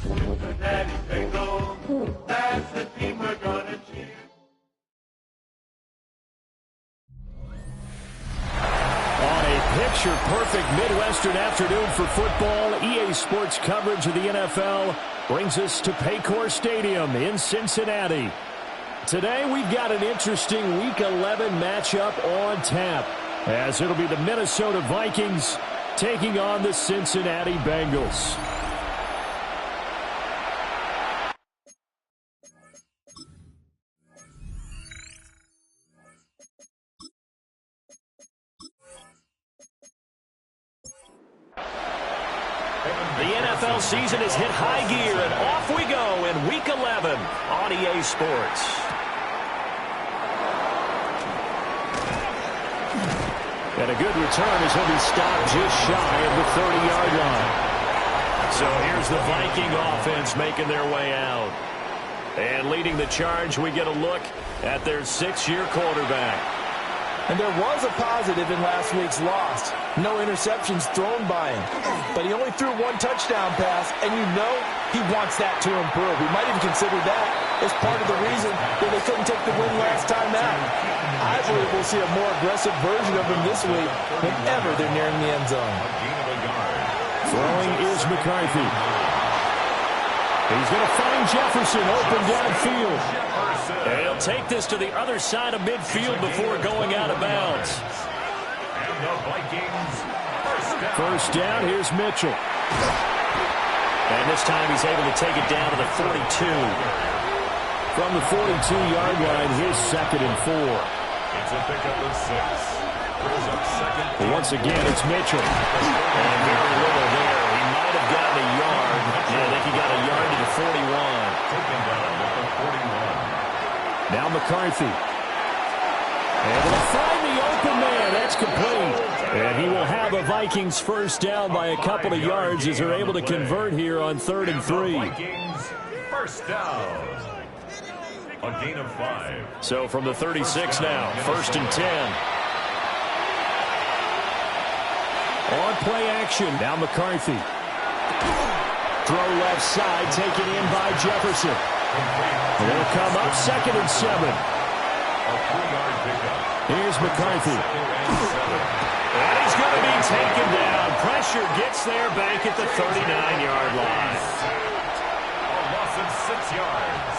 Cincinnati Bengals, that's the team we're gonna cheer. On a picture-perfect Midwestern afternoon for football, EA Sports coverage of the NFL brings us to Paycor Stadium in Cincinnati. Today we've got an interesting Week 11 matchup on tap, as it'll be the Minnesota Vikings taking on the Cincinnati Bengals. The NFL season has hit high gear, and off we go in Week 11 on EA Sports. And a good return as he'll be stopped just shy of the 30-yard line. So here's the Viking offense making their way out. And leading the charge, we get a look at their 6-year quarterback. And there was a positive in last week's loss. No interceptions thrown by him. But he only threw one touchdown pass, and you know he wants that to improve. We might even consider that as part of the reason that they couldn't take the win last time out. I believe we'll see a more aggressive version of him this week whenever they're nearing the end zone. Throwing is McCarthy. He's going to find Jefferson open downfield. And he'll take this to the other side of midfield before going out of bounds. First down, here's Mitchell. And this time he's able to take it down to the 42. From the 42-yard line, here's 2nd and 4. It's a pickup of 6. Once again, it's Mitchell. And very little there. He might have gotten a yard. Yeah, I think he got a yard to the 41. Taken down at the 41. Now McCarthy. And they'll find the open man. That's complete. And he will have a Vikings first down by a couple of yards as they're able to convert here on 3rd and 3. Vikings first down. A gain of 5. So from the 36 now, 1st and 10. On play action, now McCarthy. Throw left side, taken in by Jefferson. And they'll come up 2nd and 7. A 3-yard pickup. Here's McCarthy. And he's going to be taken down. Pressure gets there back at the 39-yard line. A loss of 6 yards.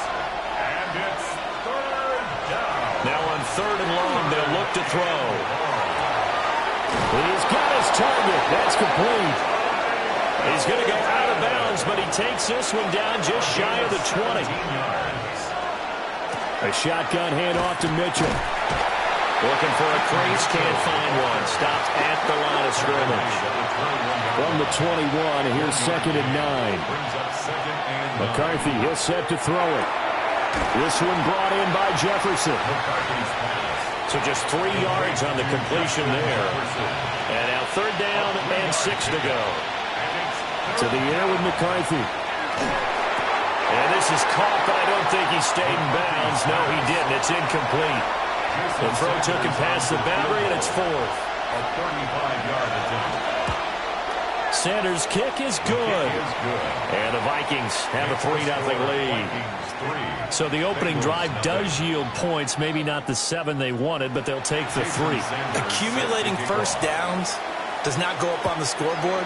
And it's 3rd down. Now on 3rd and long, they'll look to throw. He's got his target. That's complete. He's going to go out of bounds, but he takes this one down just shy of the 20. A shotgun handoff to Mitchell. Looking for a crease, can't find one. Stopped at the line of scrimmage. From the 21, here's 2nd and 9. McCarthy, he'll set to throw it. This one brought in by Jefferson. So just 3 yards on the completion there. And now 3rd down and 6 to go. To the air with McCarthy. And this is caught, but I don't think he stayed in bounds. No, he didn't. It's incomplete. The throw took him past the boundary, and it's 4th. A 35-yard attempt. Sanders' kick is good. And the Vikings have a 3-0 lead. So the opening drive does yield points, maybe not the 7 they wanted, but they'll take the 3. Accumulating first downs does not go up on the scoreboard,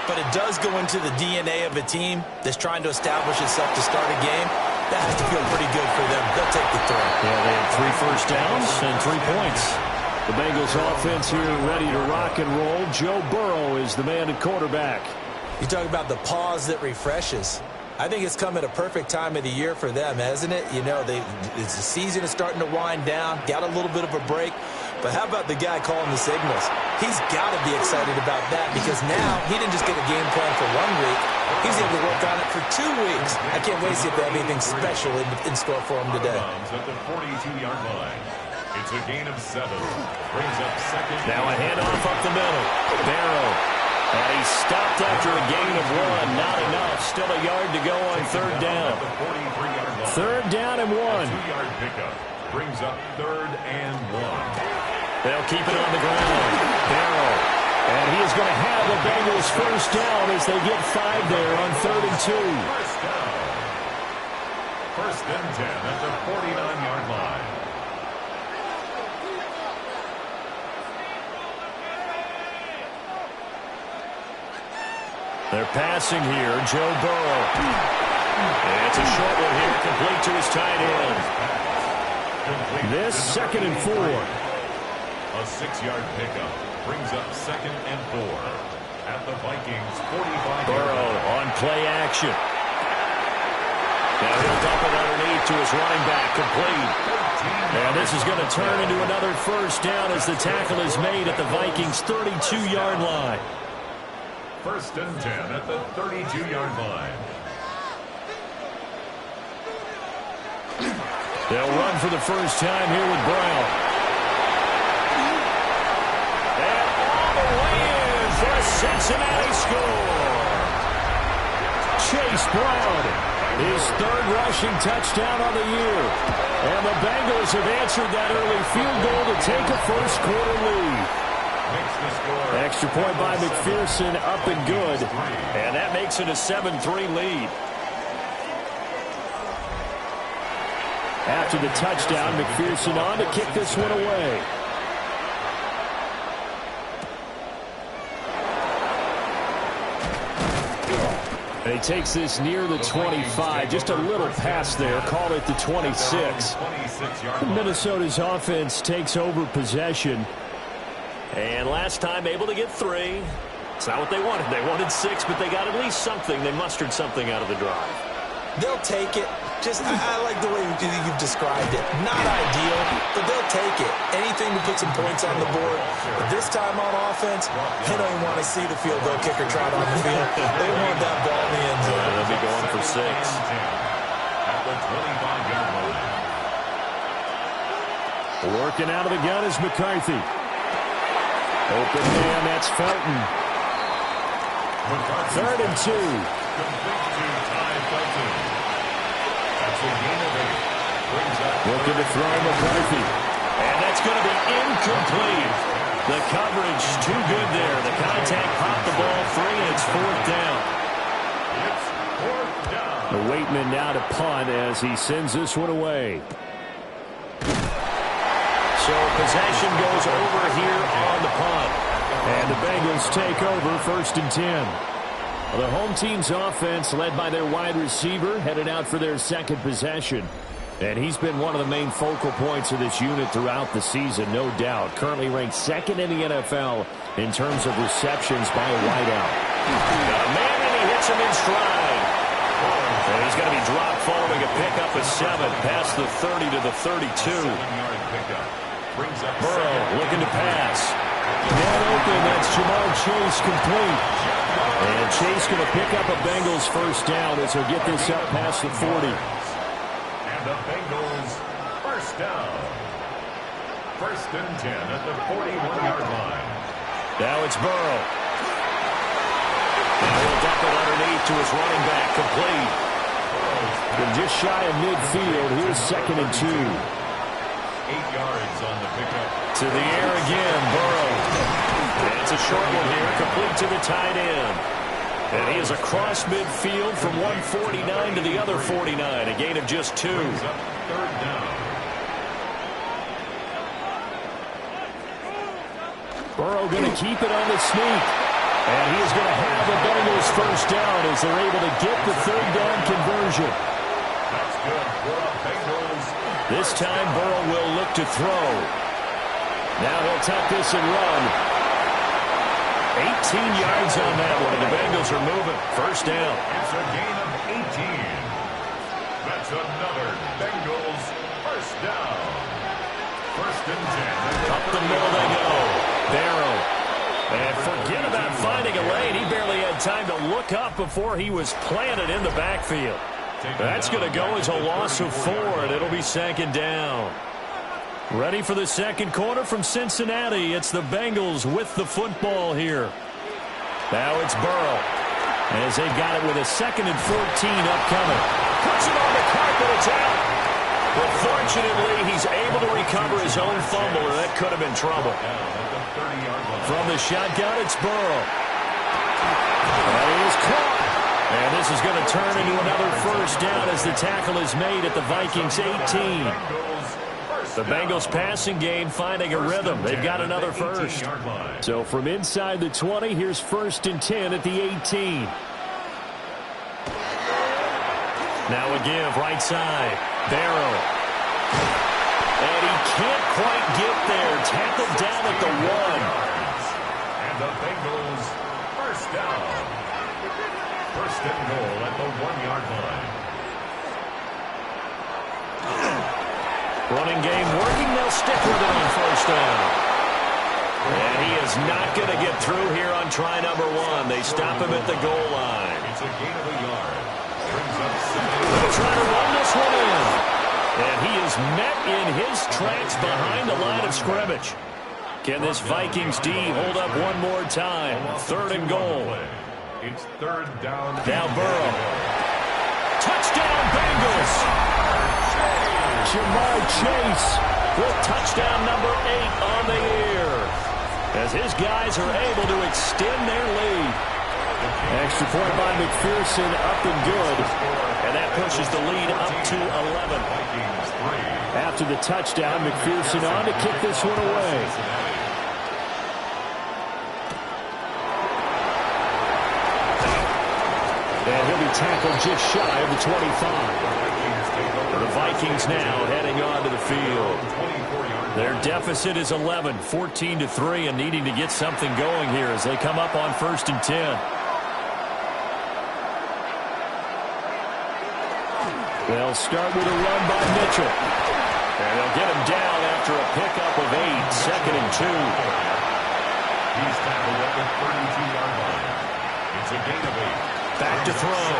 but it does go into the DNA of a team that's trying to establish itself to start a game. That has to feel pretty good for them. They'll take the 3. Yeah, they had 3 first downs and 3 points. The Bengals offense here ready to rock and roll. Joe Burrow is the man at quarterback. You talk about the pause that refreshes. I think it's come at a perfect time of the year for them, hasn't it? You know, the season is starting to wind down, got a little bit of a break. But how about the guy calling the signals? He's got to be excited about that because now he didn't just get a game plan for 1 week. He's able to work on it for 2 weeks. I can't wait to see if they have anything special in store for him today. At the 42-yard line. It's a gain of 7. Brings up 2nd. Now a handoff up the middle. Barrow. And he stopped after a gain of 1. Not enough. Still a yard to go on 3rd down. 3rd down and 1. A 2-yard pickup. Brings up 3rd and 1. They'll keep it on the ground. Barrow. And he is going to have the Bengals first down as they get 5 there on 3rd and 2. First down. First and 10 at the 49-yard line. They're passing here. Joe Burrow. It's a short one here, complete to his tight end. This 2nd and 4. A 6-yard pickup brings up 2nd and 4 at the Vikings 45. Burrow on play action. Now he'll dump it underneath to his running back, complete. And this is going to turn into another first down as the tackle is made at the Vikings 32-yard line. First and 10 at the 32-yard line. They'll run for the first time here with Brown. And all the way in for a Cincinnati score. Chase Brown, his 3rd rushing touchdown on the year. And the Bengals have answered that early field goal to take a first-quarter lead. Extra point by McPherson, up and good. And that makes it a 7-3 lead. After the touchdown, McPherson on to kick this one away. And he takes this near the 25, just a little pass there, call it the 26. Minnesota's offense takes over possession. And last time able to get 3. It's not what they wanted. They wanted 6, but they got at least something. They mustered something out of the drive. They'll take it. I like the way you've described it. Not ideal, but they'll take it. Anything to put some points on the board. But this time on offense, they don't even want to see the field goal kicker trot on the field. They want that ball in the end zone. They'll be going for 6. At the 25-yard line. Working out of the gun is McCarthy. Open man, that's Felton. 3rd and 2. Complete to Ty Felton. That's a gain of 8. Looking to throw McCarthy. And that's going to be incomplete. The coverage too good there. The contact popped the ball free, and it's 4th down. It's 4th down. The Waitman now to punt as he sends this one away. So possession goes over here on the punt. And the Bengals take over 1st and 10. The home team's offense, led by their wide receiver, headed out for their 2nd possession. And he's been one of the main focal points of this unit throughout the season, no doubt. Currently ranked 2nd in the NFL in terms of receptions by a wideout. Got a man, and he hits him in stride. And he's going to be dropped following a pickup of 7 past the 30 to the 32. 7-yard pickup. Burrow looking to pass. Man open, that's Jamar Chase complete. And Chase going to pick up a Bengals first down as he'll get this up past the 40. And the Bengals first down. 1st and 10 at the 41-yard line. Now it's Burrow. And he'll dump it underneath to his running back, complete. And just shy of midfield, here's 2nd and 2. 8 yards on the pickup. To the air again, Burrow. And it's a short one here, complete to the tight end. And he is across midfield from 149 to the other 49, a gain of just 2. 3rd down. Burrow going to keep it on the sneak. And he is going to have the Bengals first down as they're able to get the 3rd down conversion. That's good for the Bengals. This time Burrow will look to throw. Now he'll tuck this and run. 18 yards on that one, and the Bengals are moving. First down. It's a gain of 18. That's another Bengals first down. 1st and 10. Up the middle they go. Barrow. And forget about finding a lane. He barely had time to look up before he was planted in the backfield. That's going to go as a loss of 4, and it'll be 2nd down. Ready for the 2nd quarter from Cincinnati. It's the Bengals with the football here. Now it's Burrow. As they've got it with a 2nd and 14 upcoming. Puts it on the carpet. It's out. But fortunately, he's able to recover his own fumble, and that could have been trouble. From the shotgun, it's Burrow. And he is caught. And this is going to turn into another first down as the tackle is made at the Vikings 18. The Bengals passing game finding a rhythm. They've got another first. So from inside the 20, here's 1st and 10 at the 18. Now a give, right side. Barrow. And he can't quite get there. Tackled down at the 1. And the Bengals first down. 1st and goal at the 1-yard line. Running game working. They'll stick with it on 1st down. And he is not going to get through here on try number 1. They stop him at the goal line. It's a gain of a yard. Brings up 7. They'll try to run this one in. And he is met in his tracks behind the line of scrimmage. Can this Vikings D hold up one more time? 3rd and goal. It's 3rd down. Now Burrow. Touchdown Bengals. Jamar Chase with touchdown number 8 on the year. As his guys are able to extend their lead. Extra point by McPherson, up and good. And that pushes the lead up to 11. After the touchdown, McPherson on to kick this one away. And he'll be tackled just shy of the 25. The Vikings now heading onto the field. Their deficit is 11, 14-3, and needing to get something going here as they come up on 1st and 10. They'll start with a run by Mitchell. And they'll get him down after a pickup of 8, 2nd and 2. He's tackled at the 32-yard line. It's a gain of 8. Back to throw.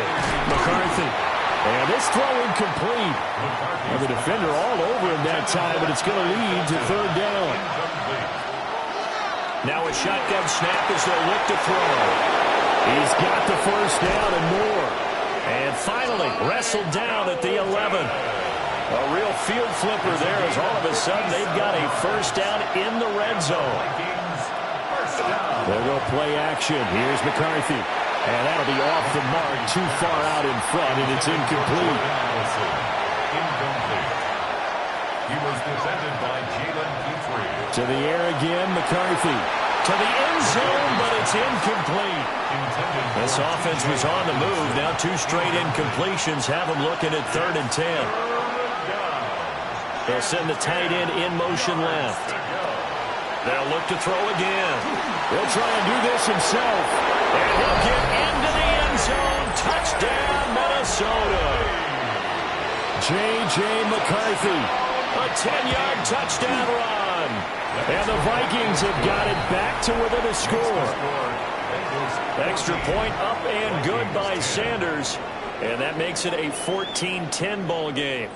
McCarthy. And this throw incomplete. And the defender all over him that time, but it's going to lead to 3rd down. Now a shotgun snap as they'll look to throw. He's got the 1st down and more. And finally wrestled down at the 11. A real field flipper there as all of a sudden they've got a 1st down in the red zone. They'll go play action. Here's McCarthy. And that'll be off the mark, too far out in front, and it's incomplete. He was defended by Jalen Petrie. To the air again, McCarthy. To the end zone, but it's incomplete. This offense was on the move. Now 2 straight incompletions have them looking at 3rd and 10. They'll send the tight end in motion left. They'll look to throw again. He'll try and do this himself. And he'll get into the end zone. Touchdown, Minnesota. J.J. McCarthy. A 10-yard touchdown run. And the Vikings have got it back to within a score. Extra point up and good by Sanders. And that makes it a 14-10 ball game.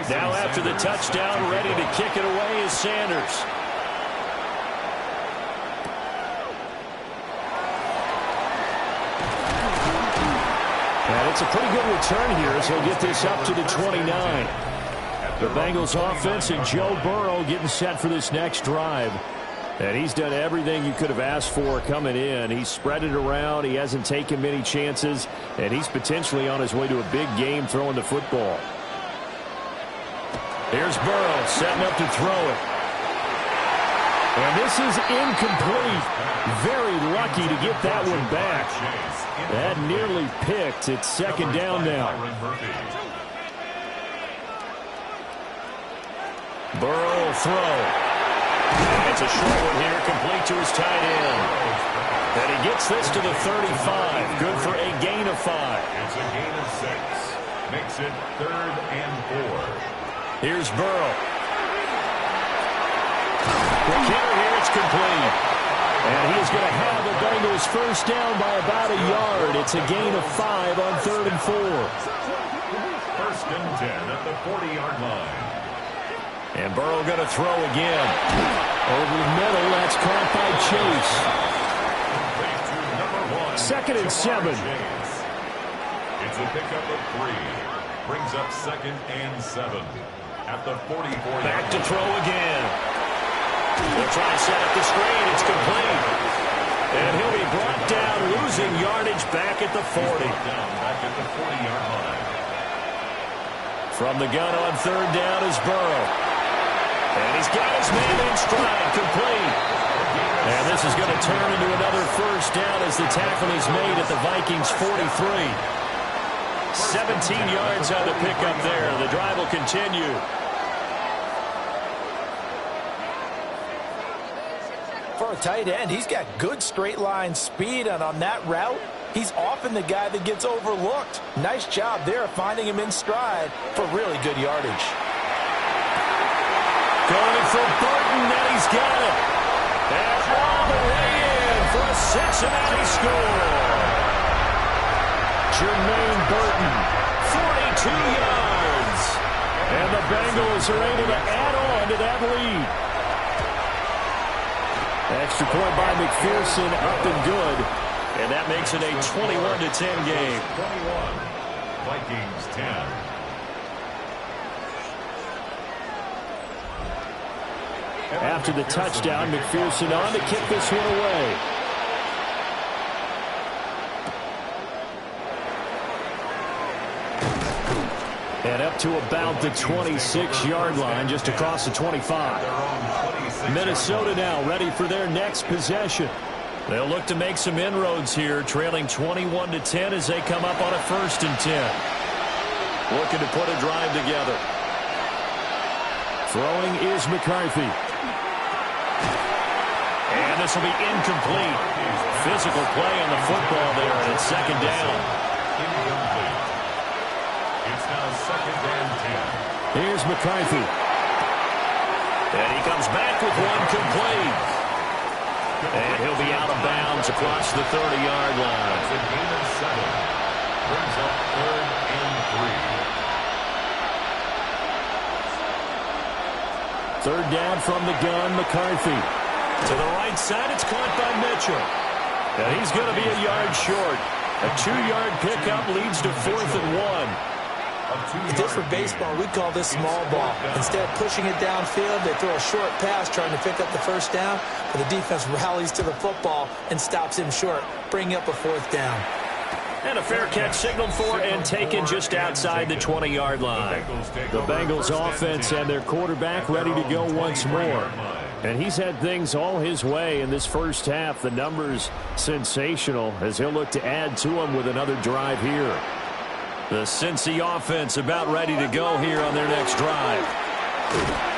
Now after the touchdown, ready to kick it away is Sanders. And it's a pretty good return here as he'll get this up to the 29. The Bengals offense and Joe Burrow getting set for this next drive. And he's done everything you could have asked for coming in. He's spread it around. He hasn't taken many chances. And he's potentially on his way to a big game throwing the football. Here's Burrow setting up to throw it. And this is incomplete. Very lucky to get that one back. That nearly picked. It's 2nd down now. Burrow will throw. It's a short one here, complete to his tight end. And he gets this to the 35. Good for a gain of 5. It's a gain of 6. Makes it 3rd and 4. Here's Burrow. The kicker here, it's complete. And he is going to have the Bengals 1st down by about a yard. It's a gain of 5 on 3rd and 4. 1st and 10 at the 40-yard line. And Burrow going to throw again. Over the middle, that's caught by Chase. 2nd and 7. It's a pickup of 3. Brings up 2nd and 7 at the 44. Back to throw again. They'll try to set up the screen. It's complete. And he'll be brought down, losing yardage back at the 40. Back at the 40-yard line. From the gun on 3rd down is Burrow. And he's got his man in stride, complete. And this is going to turn into another 1st down as the tackle is made at the Vikings 43. 17 yards on the pickup there. The drive will continue. For a tight end, he's got good straight line speed, and on that route, he's often the guy that gets overlooked. Nice job there finding him in stride for really good yardage. Going for Burton, and he's got it. And all the way in for a Cincinnati score. Jermaine Burton, 42 yards. And the Bengals are able to add on to that lead. Extra point by McPherson, up and good. And that makes it a 21-10 game. 21, Vikings 10. After the touchdown, McPherson on to kick this one away. And up to about the 26-yard line, just across the 25. Minnesota now ready for their next possession. They'll look to make some inroads here, trailing 21-10 as they come up on a 1st and 10. Looking to put a drive together. Throwing is McCarthy. And this will be incomplete. Physical play on the football there, and it's 2nd down. Incomplete. It's now 2nd and 10. Here's McCarthy. And he comes back with one complete. And he'll be out of bounds across the 30-yard line. It's a gain of 7. Brings up 3rd and 3. 3rd down from the gun, McCarthy. To the right side, it's caught by Mitchell. And he's going to be a yard short. A 2-yard pickup leads to 4th and 1. If this were baseball, we'd call this small ball. Instead of pushing it downfield, they throw a short pass trying to pick up the 1st down, but the defense rallies to the football and stops him short, bringing up a 4th down. And a fair catch signaled for and taken just outside the 20-yard line. The Bengals offense and their quarterback ready to go once more. And he's had things all his way in this 1st half. The numbers sensational as he'll look to add to them with another drive here. The Cincy offense about ready to go here on their next drive.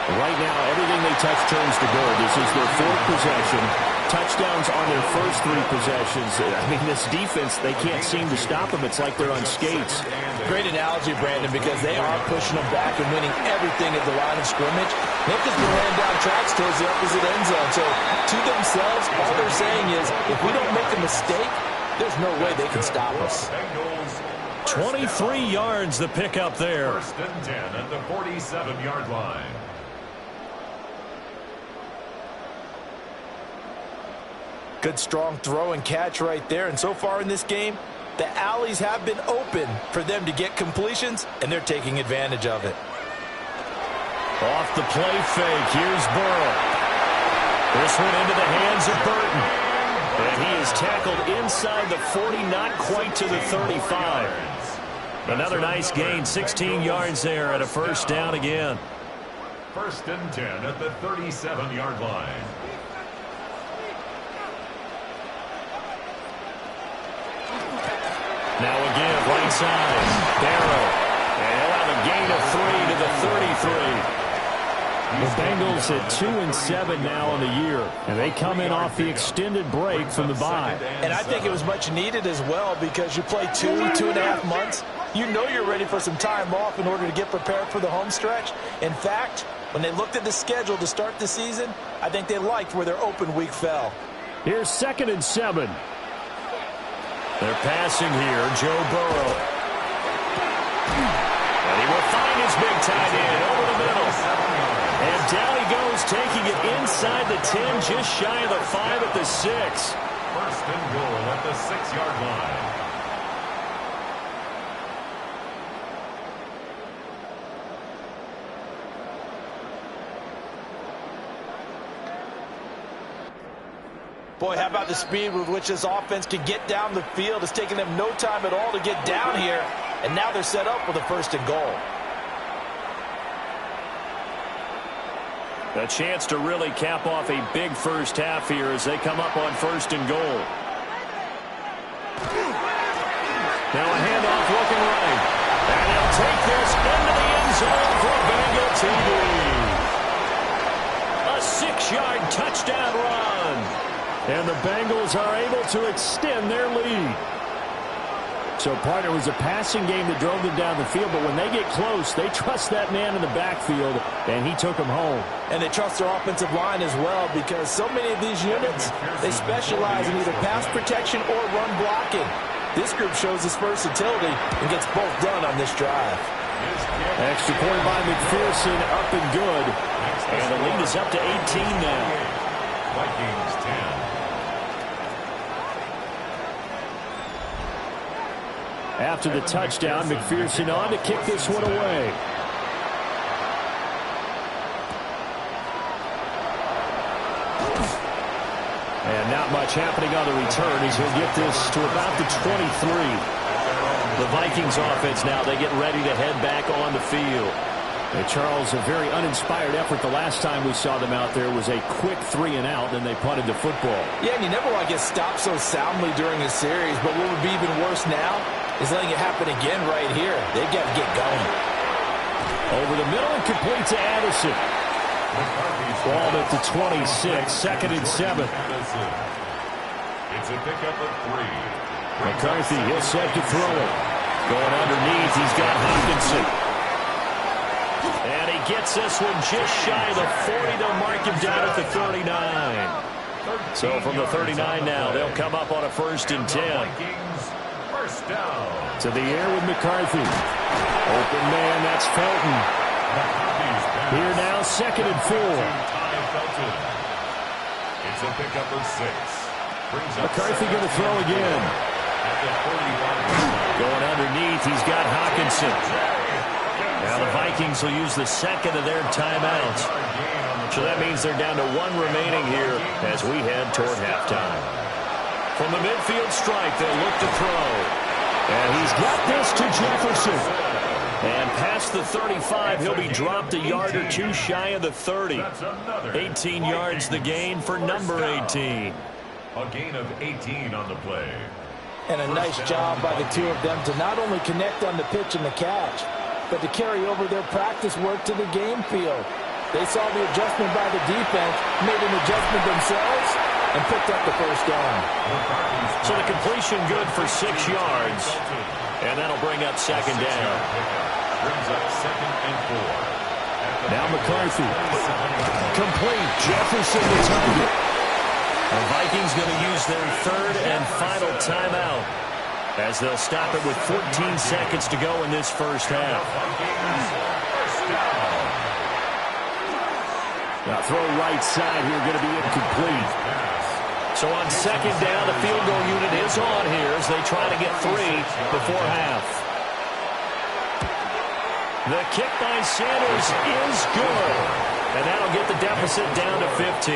Right now, everything they touch turns to gold. This is their 4th possession. Touchdowns on their first 3 possessions. I mean, this defense, they can't seem to stop them. It's like they're on skates. Great analogy, Brandon, because they are pushing them back and winning everything at the line of scrimmage. They've just been laying down tracks towards the opposite end zone. So, to themselves, all they're saying is, if we don't make a mistake, there's no way they can stop us. 23 yards the pickup there. 1st and 10 at the 47-yard line. Good strong throw and catch right there. And so far in this game, the alleys have been open for them to get completions, and they're taking advantage of it. Off the play fake, here's Burrow. This one into the hands of Burton. And he is tackled inside the 40, not quite to the 35. Another nice gain, 16 yards there and a 1st down again. 1st and 10 at the 37-yard line. Now again, right side, Barrow. And he'll have a gain of 3 to the 33. The Bengals at 2-7 now on the year, and they come in off the extended break from the bye. And I think it was much needed as well because you play 2.5 months. You know you're ready for some time off in order to get prepared for the home stretch. In fact, when they looked at the schedule to start the season, I think they liked where their open week fell. Here's 2nd and 7. They're passing here, Joe Burrow. And he will find his big tight end over the middle. And down he goes, taking it inside the 10, just shy of the 5 at the 6. 1st and goal at the 6-yard line. Boy, how about the speed with which this offense can get down the field? It's taking them no time at all to get down here. And now they're set up with a 1st and goal. A chance to really cap off a big first half here as they come up on 1st and goal. Now a handoff looking right. And he'll take this into the end zone for Bengal TD. A 6-yard touchdown run. And the Bengals are able to extend their lead. So, partner, it was a passing game that drove them down the field, but when they get close, they trust that man in the backfield, and he took them home. And they trust their offensive line as well, because so many of these units, they specialize in either pass protection or run blocking. This group shows its versatility and gets both done on this drive. Extra point by McPherson, up and good. And the lead is up to 18 now. Vikings 10. After the touchdown, McPherson on to kick this one away. And not much happening on the return as he'll get this to about the 23. The Vikings offense now, they get ready to head back on the field. Charles, a very uninspired effort the last time we saw them out there was a quick 3-and-out, then they punted the football. Yeah, and you never want to get stopped so soundly during a series, but what would be even worse now is letting it happen again right here. They got to get going. Over the middle and complete to Addison. Ball at the 26, 2nd and 7. It's a pickup of 3. McCarthy, he'll set to throw it. Going underneath, he's got Hopkinson. And he gets this one just shy of the 40. They'll mark him down at the 39. So from the 39 now, they'll come up on a 1st and 10. First down. To the air with McCarthy. Open man, that's Felton. Here now, 2nd and 4. It's a pickup of 6. McCarthy going to throw again. Going underneath, he's got Hockenson. Now the Vikings will use the 2nd of their timeouts. So that means they're down to 1 remaining here as we head toward halftime. From the midfield stripe, they'll look to throw. And he's got this to Jefferson. And past the 35, he'll be dropped a yard or 2 shy of the 30. 18 yards the gain for number 18. A gain of 18 on the play. And a nice job by the two of them to not only connect on the pitch and the catch, but to carry over their practice work to the game field. They saw the adjustment by the defense, made an adjustment themselves, and picked up the 1st down. So the completion good for 6 yards. And that'll bring up 2nd down. Brings up 2nd and 4. Now McCarthy. Complete. Jefferson the target. The Vikings going to use their 3rd and final timeout as they'll stop it with 14 seconds to go in this first half. Now throw right side here, going to be incomplete. So on 2nd down, the field goal unit is on here as they try to get 3 before half. The kick by Sanders is good. And that'll get the deficit down to 15.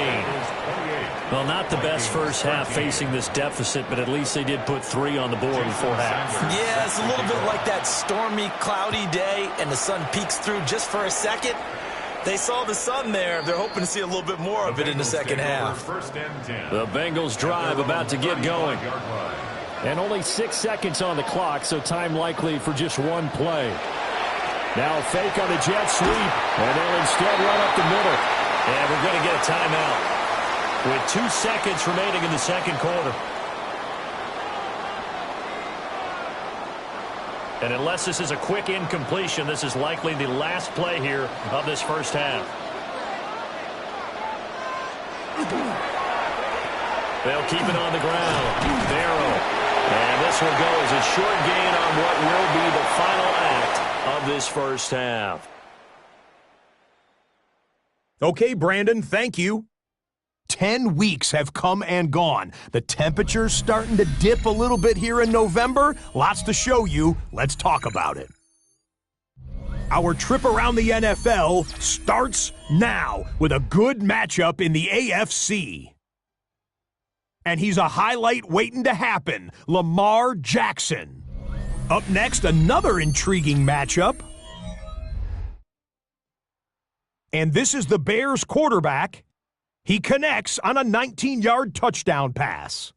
Well, not the best first half facing this deficit, but at least they did put 3 on the board before half. Yeah, it's a little bit like that stormy, cloudy day, and the sun peeks through just for a second. They saw the sun there. They're hoping to see a little bit more of it in the second half. The Bengals drive about to get going. And only 6 seconds on the clock, so time likely for just 1 play. Now fake on the jet sweep, and they'll instead run up the middle. And we're going to get a timeout with 2 seconds remaining in the second quarter. And unless this is a quick incompletion, this is likely the last play here of this first half. They'll keep it on the ground. Barrow. And this will go as a short gain on what will be the final act of this first half. Okay, Brandon, thank you. 10 weeks have come and gone. The temperature's starting to dip a little bit here in November. Lots to show you. Let's talk about it. Our trip around the NFL starts now with a good matchup in the AFC. And he's a highlight waiting to happen, Lamar Jackson. Up next, another intriguing matchup. And this is the Bears quarterback. He connects on a 19-yard touchdown pass.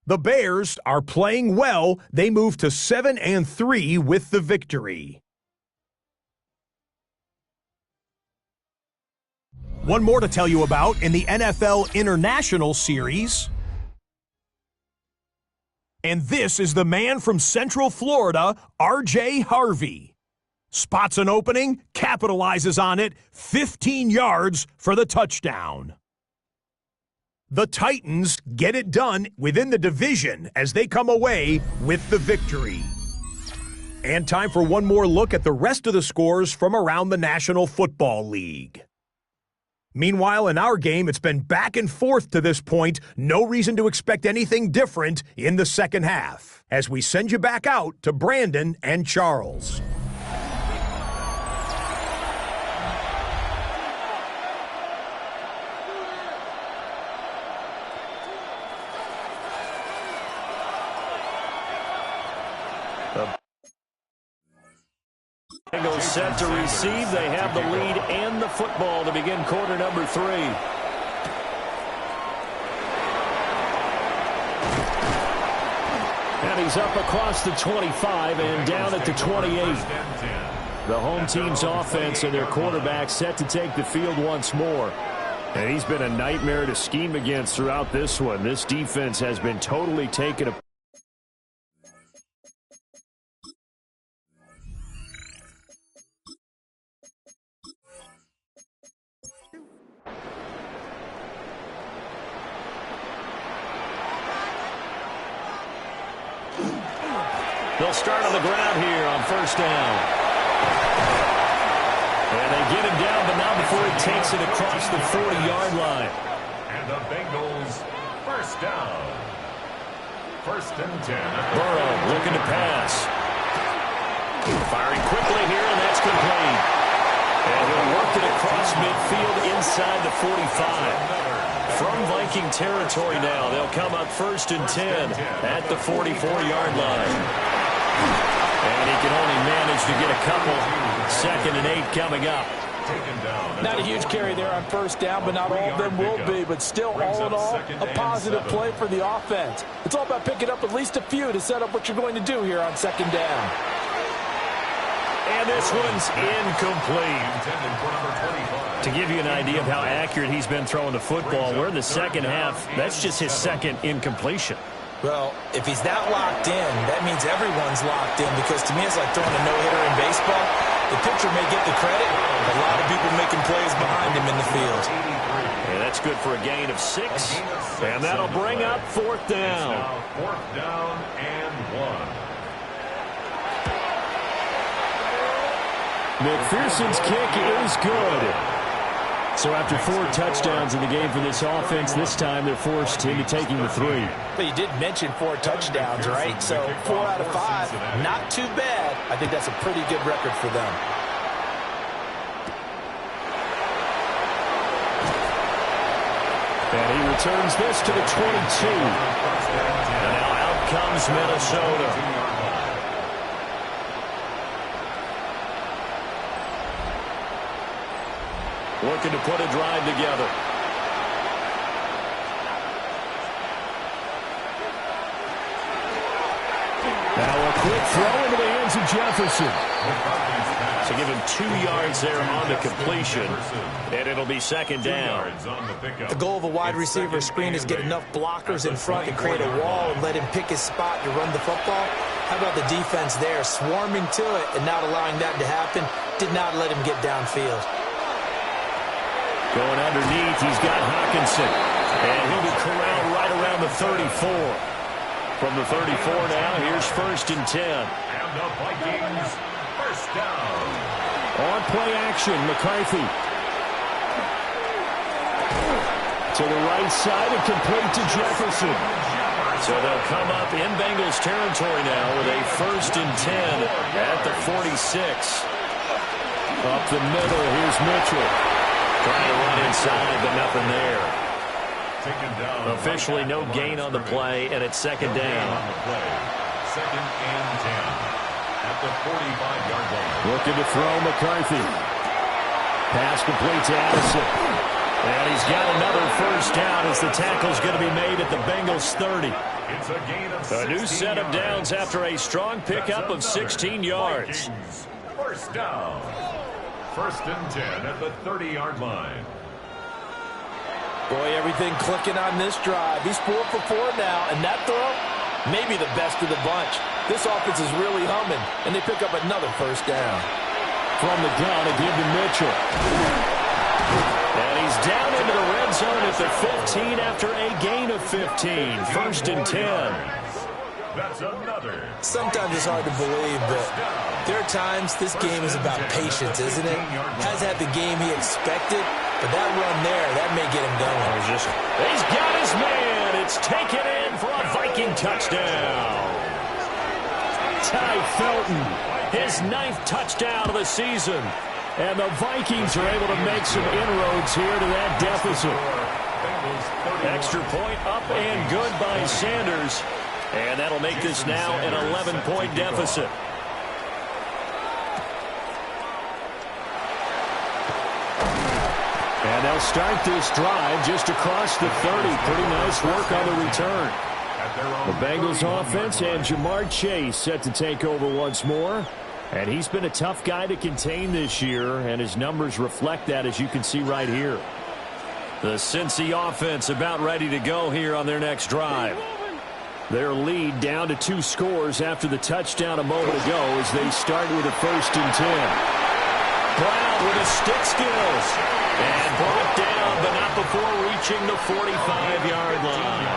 The Bears are playing well. They move to 7-3 with the victory. One more to tell you about in the NFL International Series. And this is the man from Central Florida, R.J. Harvey. Spots an opening, capitalizes on it, 15 yards for the touchdown. The Titans get it done within the division as they come away with the victory. And time for one more look at the rest of the scores from around the National Football League. Meanwhile, in our game, it's been back and forth to this point. No reason to expect anything different in the second half, as we send you back out to Brandon and Charles. Bengals set to receive. They have the lead and the football to begin quarter number 3. And he's up across the 25 and down at the 28. The home team's offense and their quarterback set to take the field once more. And he's been a nightmare to scheme against throughout this one. This defense has been totally taken apart. They'll start on the ground here on first down. And they get him down, but not before he takes it across the 40-yard line. And the Bengals first down. First and 10. Burrow looking to pass. Firing quickly here, and that's complete. And he'll work it across midfield inside the 45. From Viking territory now, they'll come up first and 10 at the 44-yard line. And he can only manage to get a couple. Second and 8 coming up. Not a huge carry there on first down, but not all of them will be. But still, all in all, a positive play for the offense. It's all about picking up at least a few to set up what you're going to do here on second down. And this one's incomplete. To give you an idea of how accurate he's been throwing the football, we're in the second half. That's just his second incompletion. Well, if he's that locked in, that means everyone's locked in, because to me it's like throwing a no-hitter in baseball. The pitcher may get the credit, but a lot of people making plays behind him in the field. Yeah, that's good for a gain of 6, and that'll bring up fourth down. Fourth down and 1. McPherson's kick is good. So after 4 touchdowns in the game for this offense, this time they're forced into taking the 3. But you did mention 4 touchdowns, right? So 4 out of 5, not too bad. I think that's a pretty good record for them. And he returns this to the 22. And now out comes Minnesota. Looking to put a drive together. Now a quick throw into the hands of Jefferson. So give him 2 yards there on the completion, and it'll be second down. The goal of a wide receiver screen is get enough blockers in front to create a wall and let him pick his spot to run the football. How about the defense there, swarming to it and not allowing that to happen? Did not let him get downfield. Going underneath, he's got Hawkinson. And he'll be corralled right around the 34. From the 34 now, here's first and 10. And the Vikings first down. On play action, McCarthy. To the right side and complete to Jefferson. So they'll come up in Bengals territory now with a first and 10 at the 46. Up the middle, here's Mitchell. Trying to run inside, but nothing there. taken down. Officially no gain on the play, and it's second down. On the play. Second and 10 at the 45-yard line. Looking to throw McCarthy. Pass complete to Addison. And he's got another first down as the tackle's going to be made at the Bengals 30. It's a gain of 16 A new set of downs yards. after a strong pickup of 16 yards. Vikings, first down. First and 10 at the 30-yard line. Boy, everything clicking on this drive. He's 4 for 4 now, and that throw, maybe the best of the bunch. This offense is really humming, and they pick up another first down. From the gun, a give to Mitchell. And he's down into the red zone at the 15 after a gain of 15. First and 10. That's another. Sometimes it's hard to believe, but there are times this game is about patience, isn't it? Has had the game he expected, but that run there, that may get him going. He's got his man. It's taken in for a Viking touchdown. Ty Felton, his 9th touchdown of the season. And the Vikings are able to make some inroads here to that deficit. Extra point up and good by Sanders. And that'll make this now an 11-point deficit. And they'll start this drive just across the 30. Pretty nice work on the return. The Bengals offense and Jamar Chase set to take over once more. And he's been a tough guy to contain this year, and his numbers reflect that, as you can see right here. The Cincy offense about ready to go here on their next drive. Their lead down to 2 scores after the touchdown a moment ago as they start with a first and 10. Brown with his stick skills. And brought down, but not before reaching the 45-yard line.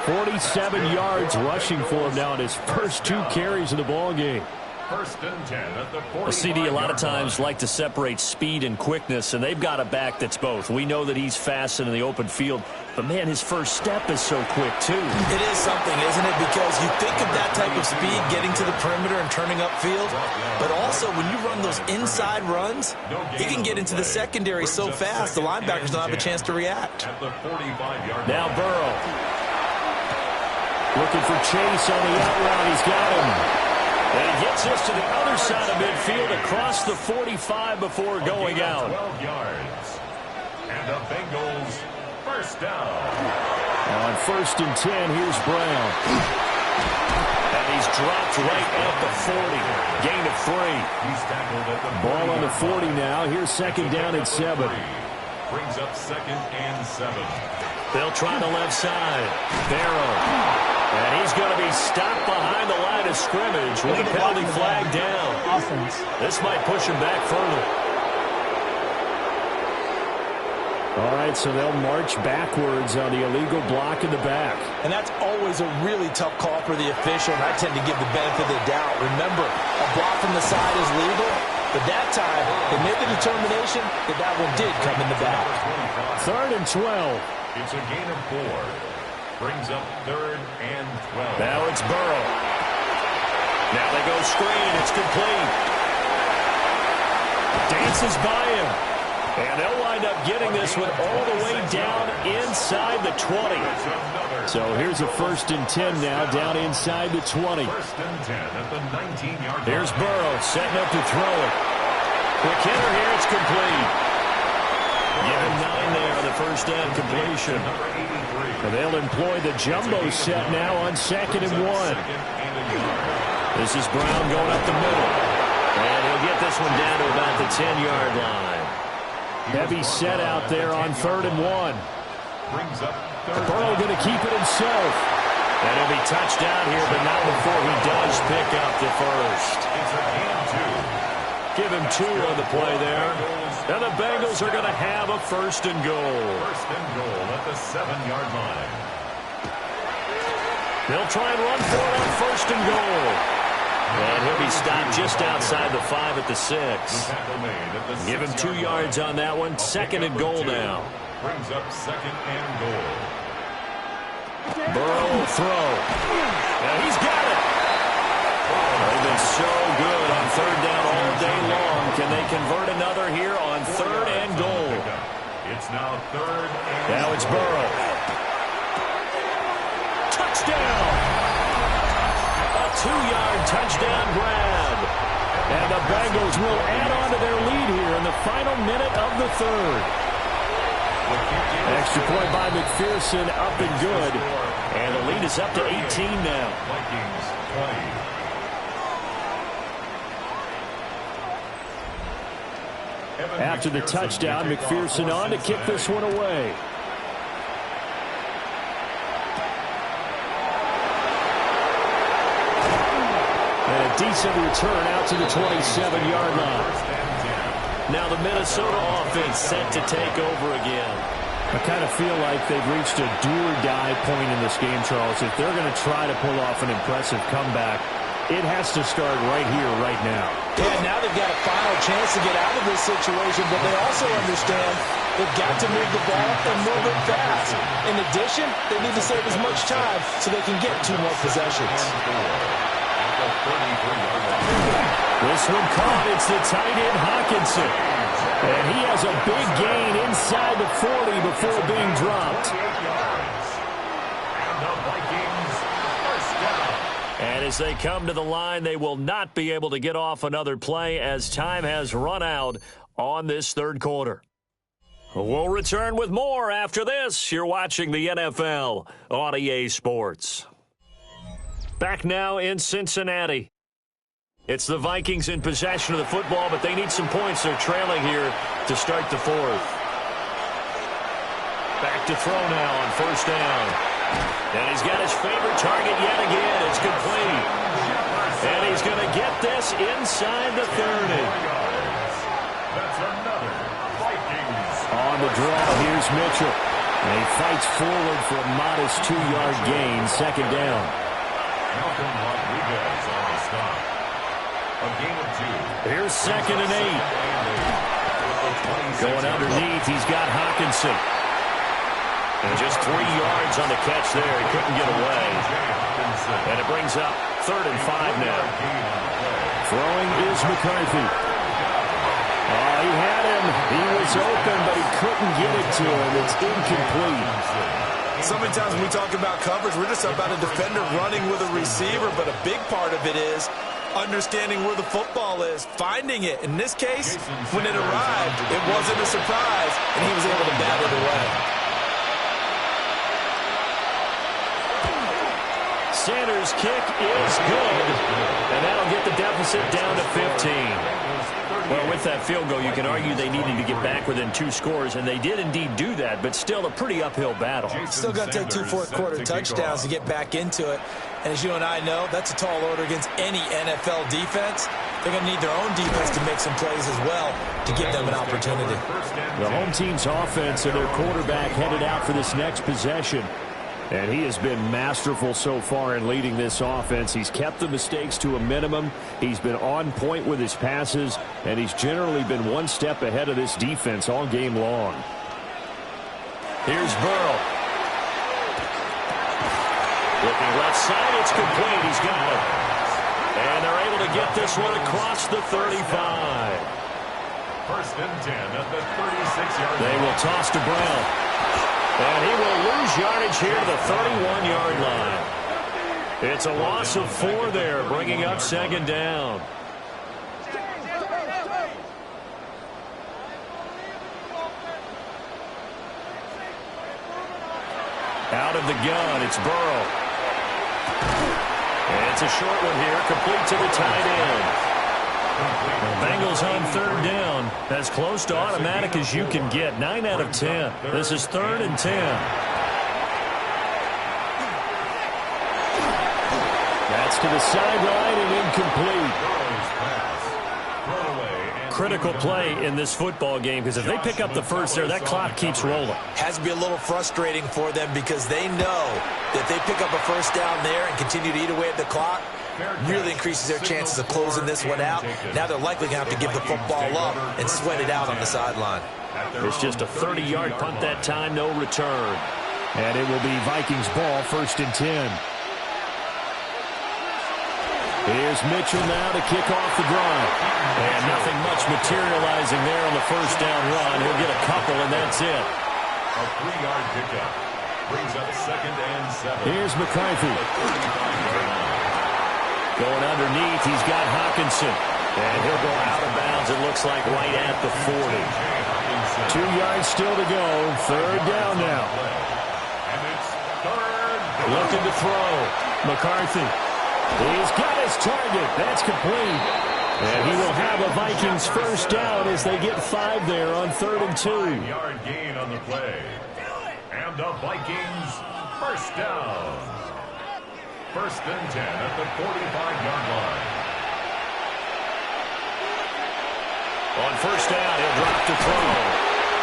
47 yards rushing for him now in his first 2 carries of the ballgame. First and 10 at the 45-yard A CD a lot of times like to separate speed and quickness, and they've got a back that's both. We know that he's fast and in the open field, but, man, his first step is so quick, too. It is something, isn't it? Because you think of that type of speed getting to the perimeter and turning upfield, but also when you run those inside runs, he can get into the secondary so fast the linebackers don't have a chance to react. at the 45-yard Now Burrow. Looking for Chase on the out route. He's got him. And he gets this to the other side of midfield across the 45 before going out. 12 yards. And the Bengals first down. On first and 10, here's Brown. And he's dropped right at the 40. Gain of 3. He's tackled at the Ball on the 40 now. Here's second down at 7. Brings up second and 7. They'll try the left side. Barrow. And he's going to be stopped behind the line of scrimmage with a penalty flag down. This might push him back further. All right, so they'll march backwards on the illegal block in the back. And that's always a really tough call for the official, and I tend to give the benefit of the doubt. Remember, a block from the side is legal, but that time they made the determination that that one did come in the back. 3rd and 12. It's a gain of 4. Brings up 3rd and 12. Now it's Burrow. Now they go screen. It's complete. Dances by him. And they'll wind up getting this one all the way down inside the 20. So here's a first and 10 now down inside the 20. First and 10 at the 19-yard line. Here's Burrow setting up to throw it. Quick hitter here. It's complete. Give him 9 there on the first down completion. And they'll employ the jumbo set now on 2nd and 1. This is Brown going up the middle. And he'll get this one down to about the 10-yard line. Heavy set out there on 3rd and 1. Burrow going to keep it himself. And he'll be touched down here, but not before he does pick up the first. Give him 2 on the play there. And the Bengals are going to have a first and goal. First and goal at the 7-yard line. They'll try and run for it on first and goal. And he'll be stopped just outside the 5 at the 6. Give him 2 yards on that one. 2nd and goal now. Brings up 2nd and goal. Burrow will throw. And he's got it. They've been so good on 3rd down all day long. Can they convert another here on 3rd and goal? It's It's now 3rd and Now it's Burrow. Touchdown! A 2-yard touchdown grab. And the Bengals will add on to their lead here in the final minute of the 3rd. Extra point by McPherson, up and good. And the lead is up to 18 now. Vikings 20. After the touchdown, McPherson on to kick this one away. And a decent return out to the 27-yard line. Now the Minnesota offense set to take over again. I kind of feel like they've reached a do-or-die point in this game, Charles. If they're going to try to pull off an impressive comeback, it has to start right here, right now. Yeah, now they've got a final chance to get out of this situation, but they also understand they've got to move the ball and move it fast. In addition, they need to save as much time so they can get 2 more possessions. This one caught. It's the tight end Hawkinson. And he has a big gain inside the 40 before being dropped. And the Vikings first down. And as they come to the line, they will not be able to get off another play as time has run out on this 3rd quarter. We'll return with more after this. You're watching the NFL on EA Sports. Back now in Cincinnati. It's the Vikings in possession of the football, but they need some points. They're trailing here to start the 4th. Back to throw now on 1st down. And he's got his favorite target yet again. It's complete. And he's going to get this inside the 30. That's another Vikings. On the draw, here's Mitchell. And he fights forward for a modest 2-yard gain, 2nd down. Malcolm Rodriguez on the stop. A gain of 2. Here's 2nd and 8. Going underneath, he's got Hawkinson. And just 3 yards on the catch there. He couldn't get away. And it brings up 3rd and 5 now. Throwing is McCarthy. Oh, he had him. He was open, but he couldn't get it to him. It's incomplete. So many times when we talk about coverage, we're just about a defender running with a receiver, but a big part of it is understanding where the football is, finding it. In this case, when it arrived, it wasn't a surprise, and he was able to bat it away. Sanders' kick is good, and that'll get the deficit down to 15. Well, with that field goal, you can argue they needed to get back within 2 scores, and they did indeed do that, but still a pretty uphill battle. Still got to take 2 fourth-quarter touchdowns to get back into it. And as you and I know, that's a tall order against any NFL defense. They're going to need their own defense to make some plays as well to give them an opportunity. The home team's offense and their quarterback headed out for this next possession. And he has been masterful so far in leading this offense. He's kept the mistakes to a minimum. He's been on point with his passes, and he's generally been one step ahead of this defense all game long. Here's Burrow. Looking left side, it's complete. He's got it. And they're able to get this one across the 35. 1st and 10 at the 36-yard line. They will toss to Brown. And he will lose yardage here to the 31-yard line. It's a loss of 4 there, bringing up 2nd down. Out of the gun, it's Burrow. And it's a short one here, complete to the tight end. Bengals on 3rd down. As close to automatic as you can get. 9 out of 10. This is 3rd and 10. That's to the sideline and incomplete. Critical play in this football game, because if they pick up the first there, that clock keeps rolling. Has to be a little frustrating for them because they know that they pick up a 1st down there and continue to eat away at the clock, really increases their chances of closing this one out. Now they're likely going to have to give the football up and sweat it out on the sideline. It's just a 30-yard punt that time, no return. And it will be Vikings ball, 1st and 10. Here's Mitchell now to kick off the drive. And nothing much materializing there on the first down run. He'll get a couple, and that's it. A 3-yard pickup brings up 2nd and 7. Here's McCarthy. Going underneath, he's got Hawkinson. And he'll go out of bounds, it looks like, right at the 40. 2 yards still to go. 3rd down now. And it's 3rd. Looking to throw. McCarthy. He's got his target. That's complete. And he will have a Vikings first down as they get 5 there on 3rd and 2. 5-yard gain on the play. And the Vikings first down. 1st and 10 at the 45-yard line. On first down, he'll drop to throw.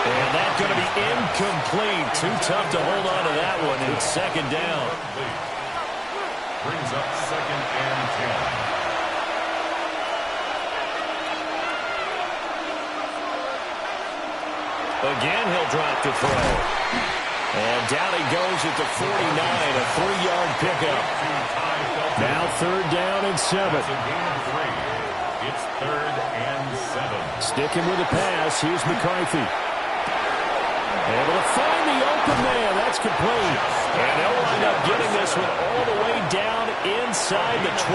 And that's going to be incomplete. Too tough to hold on to that one. It's 2nd down. Brings up 2nd and 10. Again, he'll drop to throw. And down he goes at the 49, a 3-yard pickup. Now 3rd down and 7. It's a gain of 3. It's 3rd and 7. Sticking with the pass, here's McCarthy. Able to find the open man. That's complete. And they'll wind up getting this one all the way down inside the 20.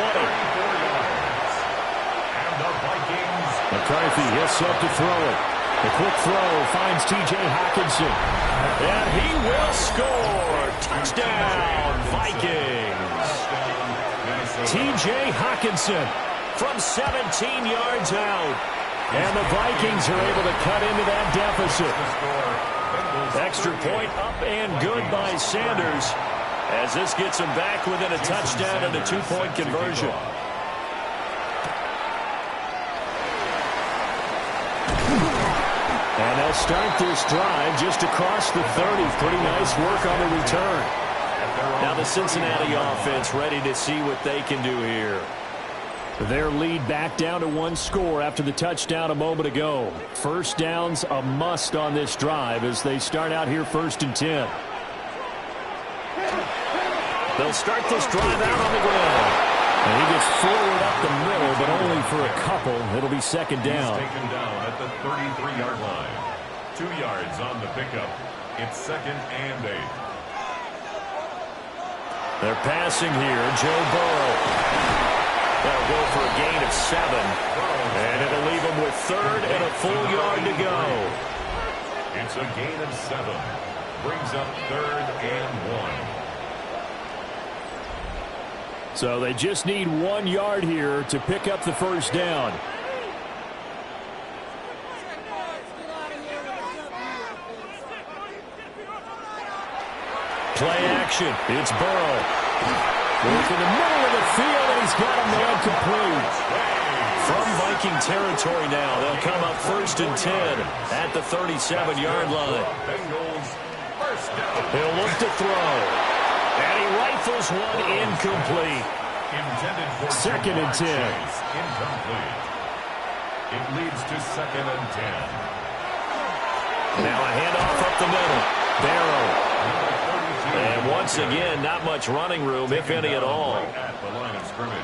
And the Vikings. McCarthy, he'll set to throw it. The quick throw finds T.J. Hawkinson. And he will score. Touchdown, Vikings. T.J. Hawkinson from 17 yards out. And the Vikings are able to cut into that deficit. Extra point up and good by Sanders as this gets him back within a touchdown and a 2-point conversion. And they'll start this drive just across the 30. Pretty nice work on the return. Now the Cincinnati offense ready to see what they can do here. Their lead back down to 1 score after the touchdown a moment ago. First down's a must on this drive as they start out here 1st and 10. They'll start this drive out on the ground. And he gets forward up the middle, but only for a couple. It'll be 2nd down. He's taken down at the 33-yard line. 2 yards on the pickup. It's 2nd and 8. They're passing here. Joe Burrow. That'll go for a gain of 7. And it'll leave him with 3rd and a full yard to go. It's a gain of 7. Brings up 3rd and 1. So they just need 1 yard here to pick up the first down. Play action. It's Burrow. Work in the middle of the field, and he's got a man complete. From Viking territory now, they'll come up 1st and 10 at the 37-yard line. He'll look to throw. And he rifles one incomplete. 2nd and 10. Incomplete. It leads to 2nd and 10. Now a handoff up the middle. Barrow. And once again, not much running room, if any at all. At the line of scrimmage.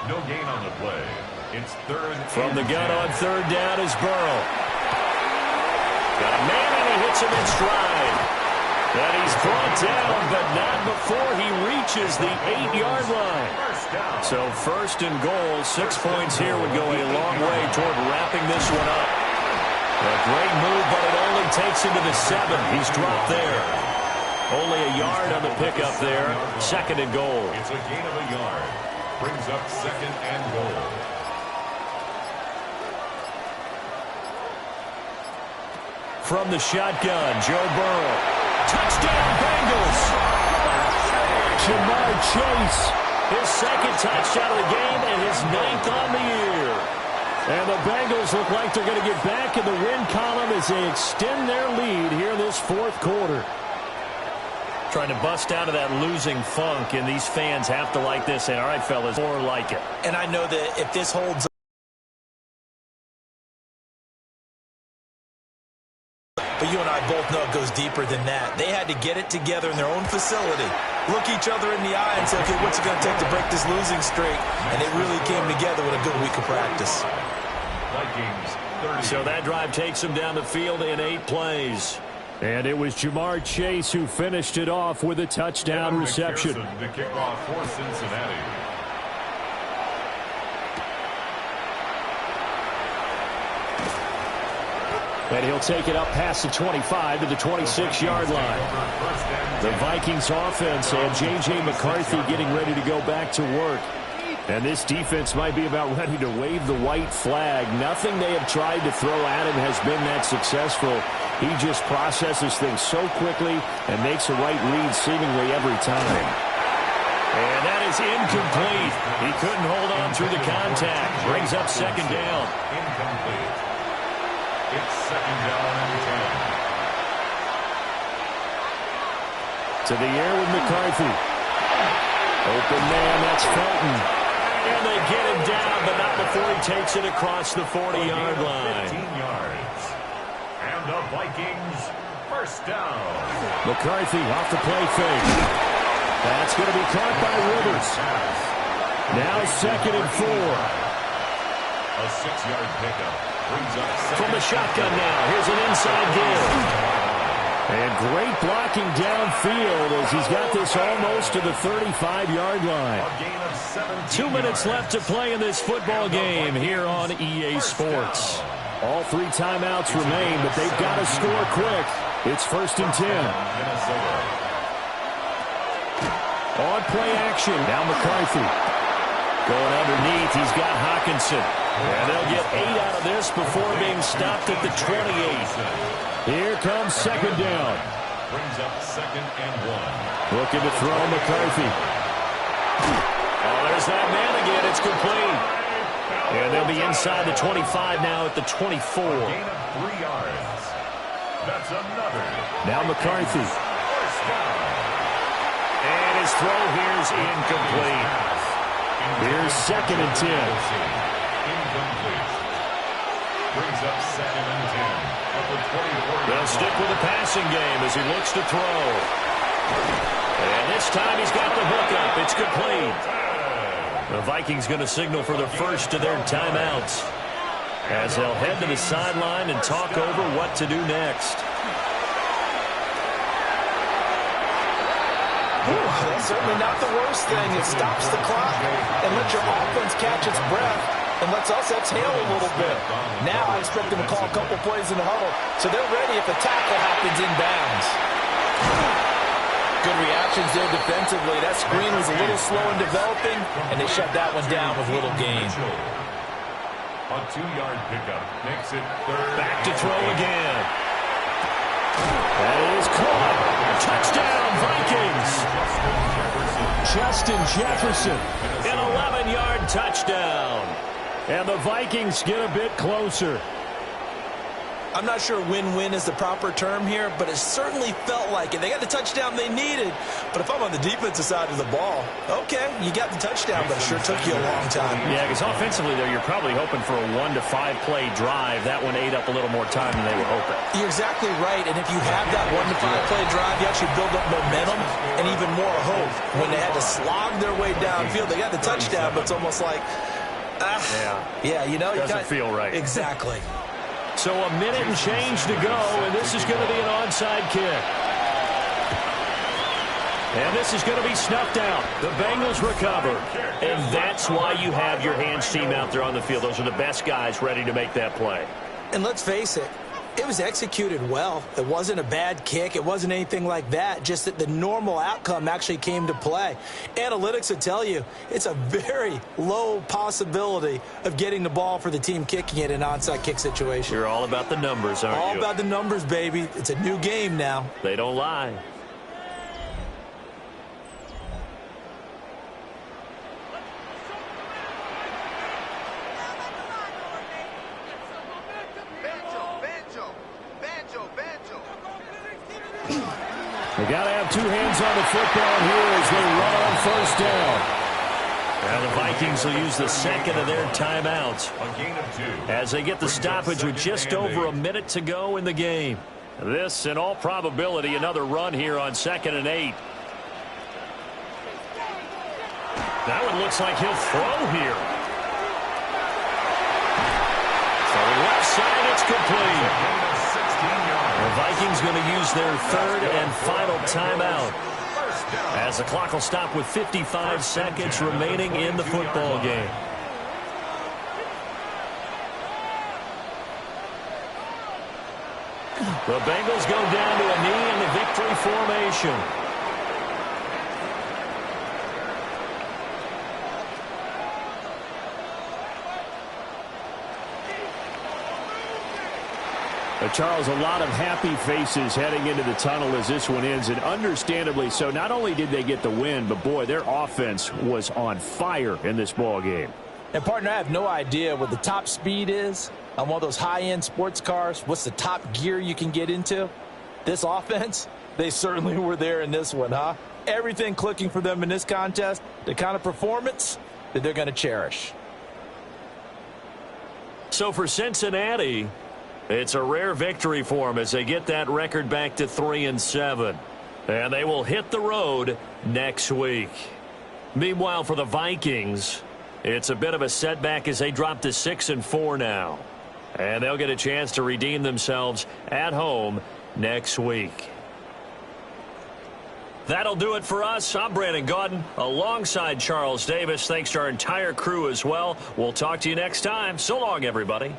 No gain on the play. It's 3rd. From the gun on 3rd down is Burrow. Got a man, and he hits him in stride. And he's brought down, but not before he reaches the 8-yard line. So 1st and goal, 6 points here would go a long way toward wrapping this one up. A great move, but it only takes him to the 7. He's dropped there. Only a yard on the pickup there. 2nd and goal. It's a gain of a yard. Brings up 2nd and goal. From the shotgun, Joe Burrow. Touchdown, Bengals! Jamar Chase, his 2nd touchdown of the game and his 9th on the year. And the Bengals look like they're going to get back in the win column as they extend their lead here in this 4th quarter. Trying to bust out of that losing funk, and these fans have to like this. And all right, fellas, more like it. And I know that if this holds, but you and I both know it goes deeper than that. They had to get it together in their own facility. look each other in the eye and say, okay, what's it going to take to break this losing streak? And they really came together with a good week of practice. So that drive takes them down the field in 8 plays. And it was Jamar Chase who finished it off with a touchdown reception. The kickoff for Cincinnati. And he'll take it up past the 25 to the 26-yard line. The Vikings offense and J.J. McCarthy getting ready to go back to work. And this defense might be about ready to wave the white flag. Nothing they have tried to throw at him has been that successful. He just processes things so quickly and makes the right read seemingly every time. And that is incomplete. He couldn't hold on through the contact. Brings up second down. Incomplete. It's second down and 10. To the air with McCarthy. Open man, that's Felton. And they get him down, but not before he takes it across the 40-yard line. 15 yards. And the Vikings first down. McCarthy off the play fake. That's going to be caught by Rivers. Now second and 4. A 6-yard pickup. Brings up From the shotgun now, here's an inside give. And great blocking downfield as he's got this almost to the 35-yard line. A gain of 17 2 minutes left to play in this football game here on EA Sports. All 3 timeouts remain, but they've got to score quick. It's first and 10. On play action. Now McCarthy. Going underneath, he's got Hockenson. And they'll get 8 out of this before being stopped at the 28. Here comes second down. Brings up second and 1. Looking to throw McCarthy. Oh, there's that man again. It's complete. And they'll be inside the 25 now at the 24. Gain of 3 yards. That's another. Now McCarthy. First down. And his throw here's incomplete. Here's second and 10. Incomplete. Brings up second and 10. They'll stick with the passing game as he looks to throw. And this time he's got the hook up. It's complete. The Vikings going to signal for the first of their timeouts as they'll head to the sideline and talk over what to do next. That's certainly not the worst thing. It stops the clock and lets your offense catch its breath and lets us exhale a little bit. Now I expect them to call a couple plays in the huddle so they're ready if a tackle happens inbounds. Good reactions there defensively. That screen was a little slow in developing, and they shut that one down with little gain. A 2-yard pickup makes it third. Back to throw again. That is caught. Touchdown, Vikings. Justin Jefferson. An 11-yard touchdown. And the Vikings get a bit closer. I'm not sure win-win is the proper term here, but it certainly felt like it. They got the touchdown they needed, but if I'm on the defensive side of the ball, okay, you got the touchdown, but it sure took you a long time. Yeah, because offensively, though, you're probably hoping for a 1 to 5 play drive. That one ate up a little more time than they were hoping. You're exactly right, and if you have that 1 to 5 play drive, you actually build up momentum and even more hope. When they had to slog their way downfield, they got the touchdown, but it's almost like, yeah, you know, doesn't feel right. Exactly. So a minute and change to go, and this is going to be an onside kick. And this is going to be snuffed out. The Bengals recover. And that's why you have your hands team out there on the field. Those are the best guys ready to make that play. And let's face it, it was executed well. It wasn't a bad kick. It wasn't anything like that. Just that the normal outcome actually came to play. Analytics will tell you it's a very low possibility of getting the ball for the team kicking it in an onside kick situation. You're all about the numbers, aren't you? All about the numbers, baby. It's a new game now. They don't lie. They got to have 2 hands on the football here as they run on first down. Now the Vikings will use the second of their timeouts A gain of 2. as they get the stoppage with just over a minute to go in the game. This, in all probability, another run here on 2nd and 8. That one looks like he'll throw here. To the left side, it's complete. The Vikings going to use their third and final timeout, as the clock will stop with 55 seconds remaining in the football game. The Bengals go down to a knee in the victory formation. Charles, a lot of happy faces heading into the tunnel as this one ends, and understandably so. Not only did they get the win, but, boy, their offense was on fire in this ball game. And, partner, I have no idea what the top speed is on one of those high-end sports cars. What's the top gear you can get into? This offense, they certainly were there in this one, huh? Everything clicking for them in this contest, the kind of performance that they're going to cherish. So for Cincinnati, it's a rare victory for them as they get that record back to 3-7. And they will hit the road next week. Meanwhile, for the Vikings, it's a bit of a setback as they drop to 6-4 now. And they'll get a chance to redeem themselves at home next week. That'll do it for us. I'm Brandon Gaudin alongside Charles Davis. Thanks to our entire crew as well. We'll talk to you next time. So long, everybody.